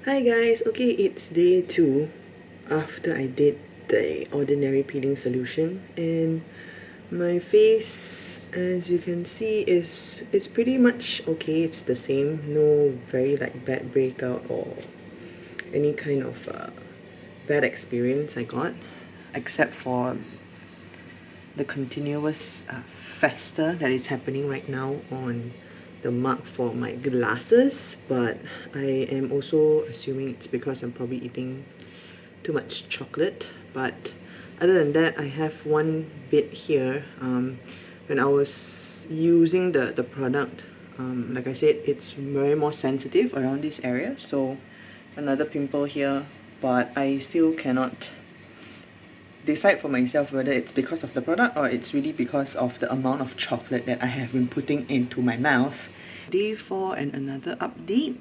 Hi guys, okay, it's day 2 after I did the ordinary peeling solution, and my face, as you can see, it's pretty much okay. It's the same, no very bad breakout or any kind of bad experience I got, except for the continuous fester that is happening right now on the mark for my glasses. But I am also assuming it's because I'm probably eating too much chocolate. But other than that, I have one bit here. When I was using the product, like I said, it's very more sensitive around this area, so another pimple here, but I still cannot decide for myself whether it's because of the product or it's really because of the amount of chocolate that I have been putting into my mouth. Day 4 and another update.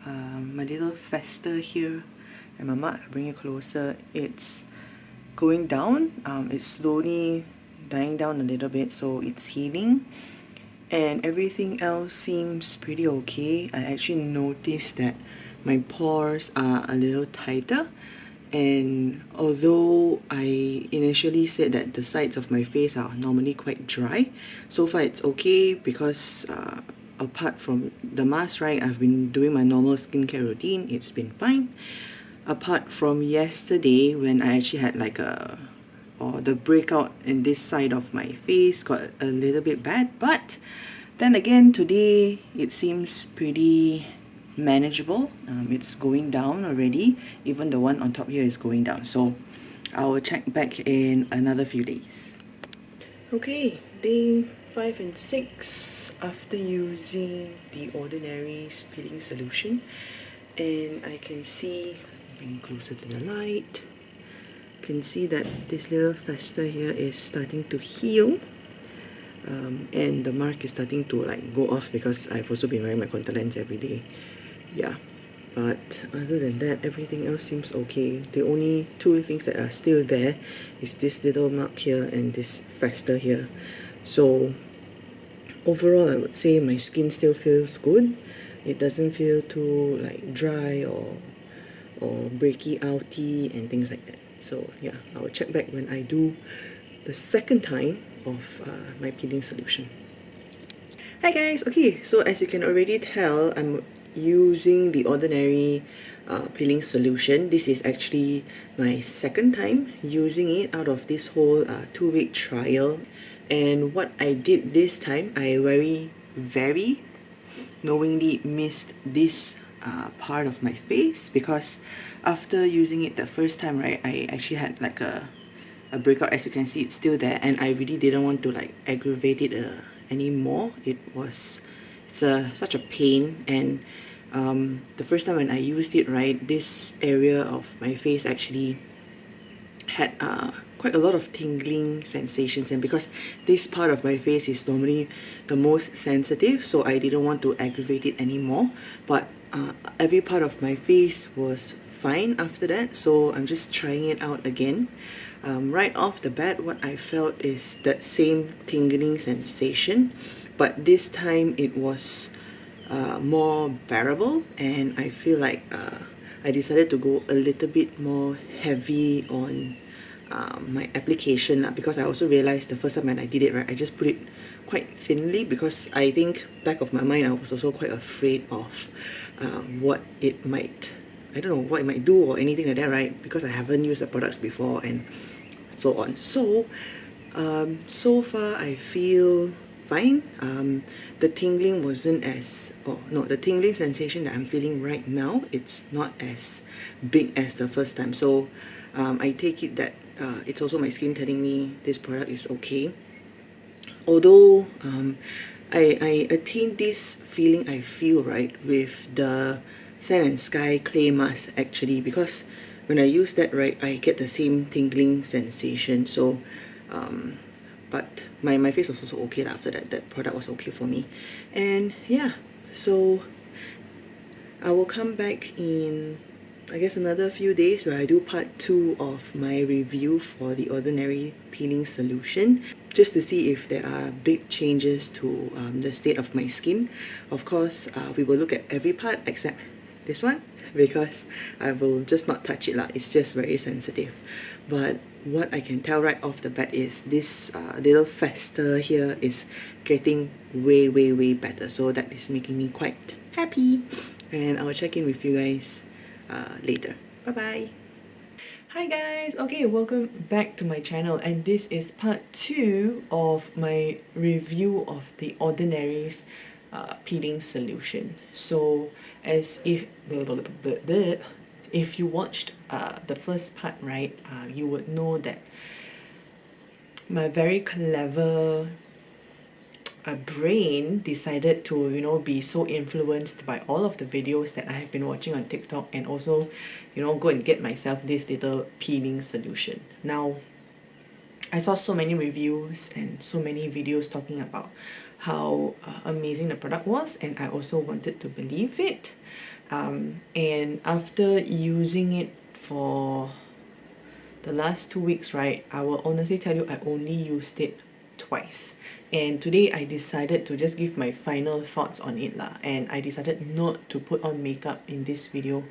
My little fester here, and Mama, bring it closer. It's going down. It's slowly dying down a little bit, so it's healing. And everything else seems pretty okay. I actually noticed that my pores are a little tighter, and although I initially said that the sides of my face are normally quite dry, so far it's okay because apart from the mask, right, I've been doing my normal skincare routine. It's been fine. Apart from yesterday when I actually had the breakout in this side of my face got a little bit bad, but then again today it seems pretty manageable. It's going down already. Even the one on top here is going down, so I will check back in another few days. Okay, day 5 and 6 after using the ordinary peeling solution, and I can see, bring closer to the light, can see that this little fester here is starting to heal, and the mark is starting to go off because I've also been wearing my contact lens every day. Yeah, but other than that, everything else seems okay. The only two things that are still there is this little mark here and this fester here. So overall, I would say my skin still feels good. It doesn't feel too dry or breaky outy and things like that. So yeah, I will check back when I do the second time of my peeling solution. Hi guys, okay, so as you can already tell, I'm using the ordinary peeling solution. This is actually my second time using it out of this whole 2-week trial. And what I did this time, I very knowingly missed this part of my face, because after using it the first time, right, I actually had a breakout. As you can see, it's still there, and I really didn't want to aggravate it anymore. It's such a pain. And the first time when I used it, right, this area of my face actually had quite a lot of tingling sensations, and because this part of my face is normally the most sensitive, so I didn't want to aggravate it anymore. But every part of my face was fine after that, so I'm just trying it out again. Right off the bat, what I felt is that same tingling sensation, but this time it was more bearable, and I feel like I decided to go a little bit more heavy on my application, because I also realized the first time when I did it, right, I just put it quite thinly, because I think back of my mind I was also quite afraid of what it might, I don't know, what it might do or anything like that, right, because I haven't used the products before and so on. So so far I feel fine. The tingling wasn't as, the tingling sensation that I'm feeling right now, it's not as big as the first time. So I take it that it's also my skin telling me this product is okay. Although I attained this feeling I feel, right, with the Sand and Sky clay mask actually, because when I use that, right, I get the same tingling sensation. So but my face was also okay after that. That product was okay for me. And yeah, so I will come back in, I guess, another few days where I do part 2 of my review for the ordinary peeling solution, just to see if there are big changes to the state of my skin. Of course, we will look at every part except this one because I will just not touch it lah. It's just very sensitive. But what I can tell right off the bat is this little fester here is getting way better. So that is making me quite happy. And I will check in with you guys later. Bye bye. Hi guys, okay, welcome back to my channel, and this is part 2 of my review of the Ordinary's peeling solution. So as if you watched the first part, right, you would know that my very clever brain decided to, you know, be so influenced by all of the videos that I have been watching on TikTok, and also, you know, go and get myself this little peeling solution. Now, I saw so many reviews and so many videos talking about how amazing the product was, and I also wanted to believe it. And after using it for the last 2 weeks, right, I will honestly tell you I only used it twice. And today I decided to just give my final thoughts on it lah. And I decided not to put on makeup in this video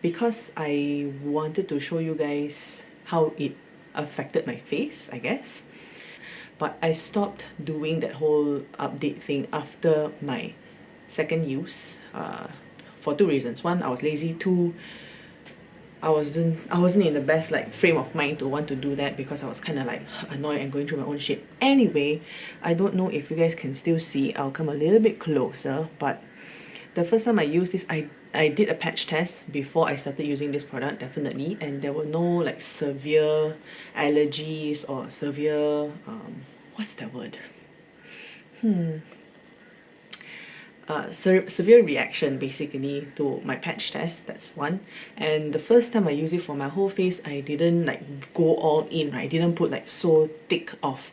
because I wanted to show you guys how it affected my face, I guess. But I stopped doing that whole update thing after my second use for 2 reasons. One, I was lazy. 2, I wasn't in the best like frame of mind to want to do that because I was kind of like annoyed and going through my own shit. Anyway, I don't know if you guys can still see. I'll come a little bit closer, but the first time I used this, I did a patch test before I started using this product, definitely, and there were no like severe allergies or severe what's that word? Severe reaction basically to my patch test. That's one. And the first time I used it for my whole face, I didn't like go all in, right? I didn't put like so thick of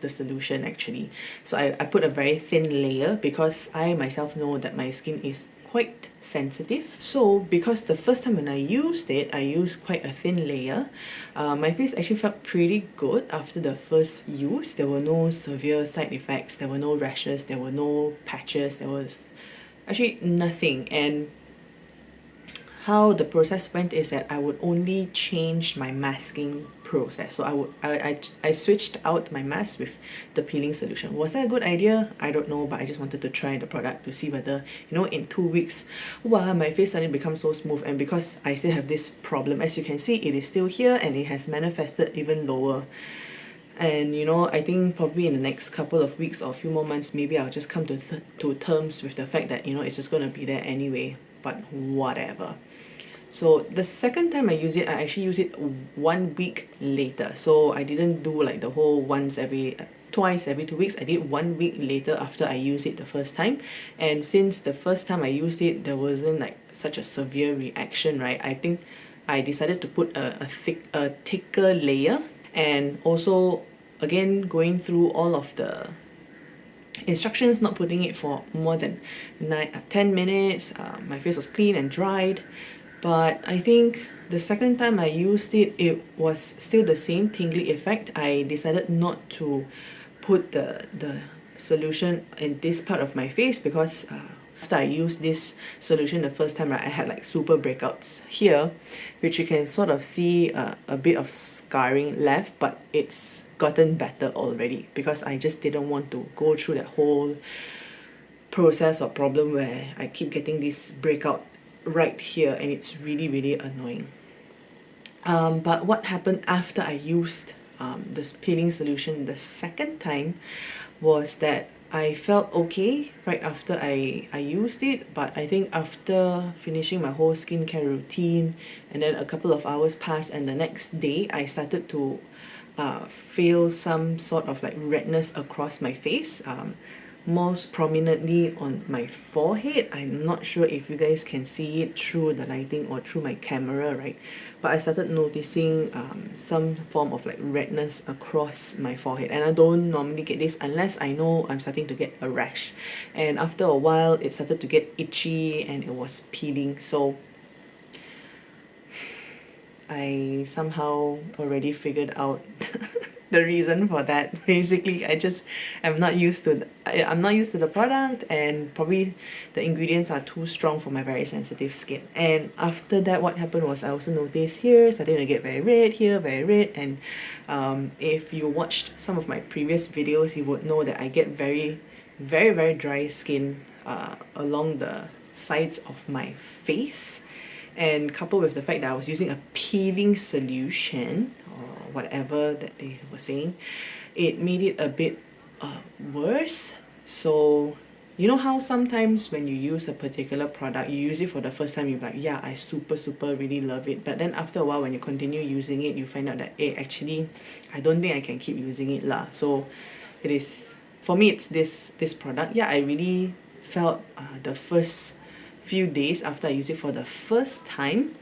the solution actually. So I put a very thin layer because I myself know that my skin is quite sensitive. So because the first time when I used it, I used quite a thin layer, my face actually felt pretty good after the first use. There were no severe side effects, there were no rashes, there were no patches, there was actually nothing. And how the process went is that I would only change my masking process. So I switched out my mask with the peeling solution. Was that a good idea? I don't know, but I just wanted to try the product to see whether, you know, in 2 weeks, wow, my face suddenly becomes so smooth. And because I still have this problem, as you can see, it is still here and it has manifested even lower. And you know, I think probably in the next couple of weeks or a few more months, maybe I'll just come to terms with the fact that, you know, it's just going to be there anyway, but whatever. So the second time I use it, I actually use it 1 week later. So I didn't do like the whole twice every 2 weeks. I did 1 week later after I used it the first time. And since the first time I used it, there wasn't like such a severe reaction, right? I think I decided to put a thicker layer, and also again going through all of the instructions, not putting it for more than 10 minutes. My face was clean and dried. But I think the second time I used it, it was still the same tingly effect. I decided not to put the solution in this part of my face because after I used this solution the first time, right, I had like super breakouts here, which you can sort of see a bit of scarring left, but it's gotten better already because I just didn't want to go through that whole process or problem where I keep getting this breakout right here, and it's really annoying. But what happened after I used this peeling solution the second time was that I felt okay right after I used it, but I think after finishing my whole skincare routine and then a couple of hours passed, and the next day I started to feel some sort of like redness across my face, most prominently on my forehead. I'm not sure if you guys can see it through the lighting or through my camera, right? But I started noticing some form of like redness across my forehead, and I don't normally get this unless I know I'm starting to get a rash. And after a while it started to get itchy and it was peeling. So I somehow already figured out the reason for that. Basically, I just am not used to I'm not used to the product, and probably the ingredients are too strong for my very sensitive skin. And after that, what happened was I also noticed here starting to get very red here, very red. And if you watched some of my previous videos, you would know that I get very dry skin along the sides of my face, and coupled with the fact that I was using a peeling solution or whatever that they were saying, it made it a bit worse. So you know how sometimes when you use a particular product, you use it for the first time, you're like, yeah, I super really love it, but then after a while when you continue using it, you find out that, hey, actually I don't think I can keep using it lah. So it is, for me, it's this product. Yeah, I really felt the first few days after I used it for the first time,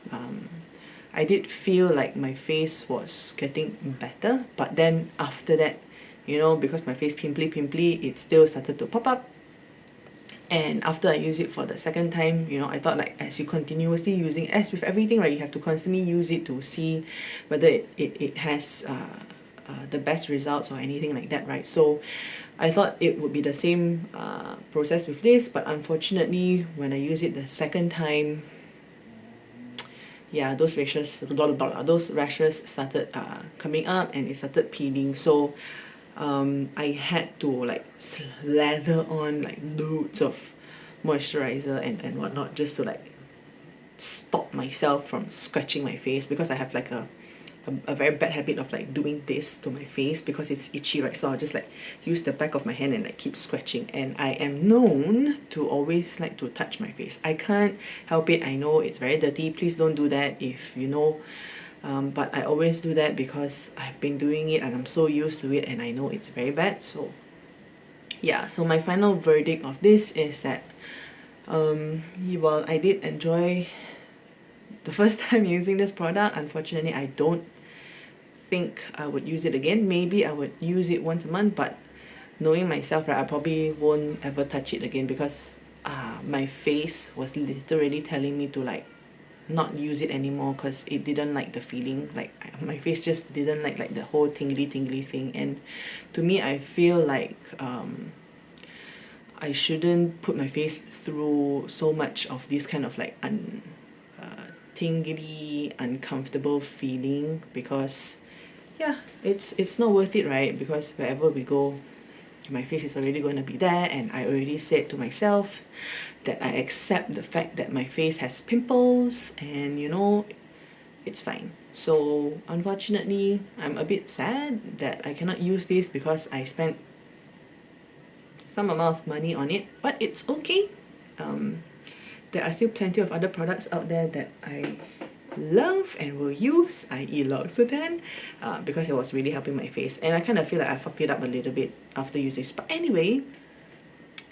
I did feel like my face was getting better. But then after that, you know, because my face pimply, it still started to pop up. And after I use it for the second time, you know, I thought, like, as you continuously using, as with everything, right, you have to constantly use it to see whether it has the best results or anything like that, right? So I thought it would be the same process with this, but unfortunately when I use it the second time, yeah, those rashes started coming up, and it started peeling. So I had to like slather on like loads of moisturizer and whatnot, just to like stop myself from scratching my face, because I have like a very bad habit of like doing this to my face because it's itchy, right? So I'll just like use the back of my hand and like keep scratching. And I am known to always like to touch my face. I can't help it. I know it's very dirty. Please don't do that if you know. But I always do that because I've been doing it and I'm so used to it, and I know it's very bad. So yeah, so my final verdict of this is that well, I did enjoy the first time using this product. Unfortunately, I don't think I would use it again. Maybe I would use it once a month, but knowing myself, right, I probably won't ever touch it again, because my face was literally telling me to like not use it anymore, because it didn't like the feeling. Like my face just didn't like the whole tingly thing. And to me, I feel like I shouldn't put my face through so much of this kind of like tingly, uncomfortable feeling, because yeah, it's not worth it, right? Because wherever we go, my face is already going to be there, and I already said to myself that I accept the fact that my face has pimples, and you know, it's fine. So unfortunately, I'm a bit sad that I cannot use this because I spent some amount of money on it, but it's okay. There are still plenty of other products out there that I love and will use, i.e. L'Occitane, because it was really helping my face. And I kind of feel like I fucked it up a little bit after using this. But anyway,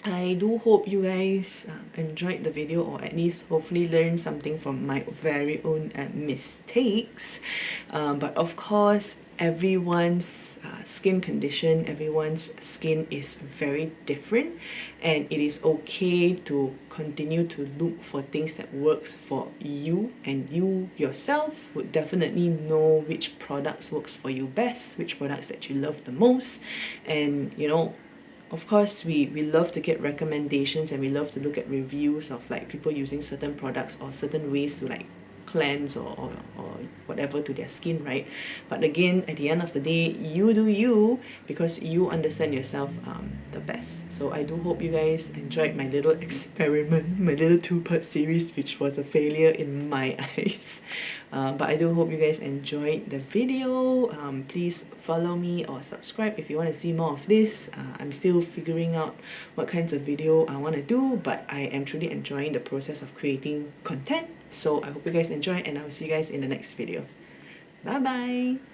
I do hope you guys enjoyed the video, or at least hopefully learned something from my very own mistakes. But of course, everyone's skin condition, everyone's skin is very different, and it is okay to continue to look for things that works for you, and you yourself would definitely know which products works for you best, which products that you love the most. And you know, of course, we love to get recommendations, and we love to look at reviews of like people using certain products or certain ways to like cleanse or whatever to their skin, right? But again, at the end of the day, you do you, because you understand yourself the best. So I do hope you guys enjoyed my little experiment, my little two-part series, which was a failure in my eyes. But I do hope you guys enjoyed the video. Please follow me or subscribe if you want to see more of this. I'm still figuring out what kinds of video I want to do, but I am truly enjoying the process of creating content. So I hope you guys enjoy, and I will see you guys in the next video. Bye bye.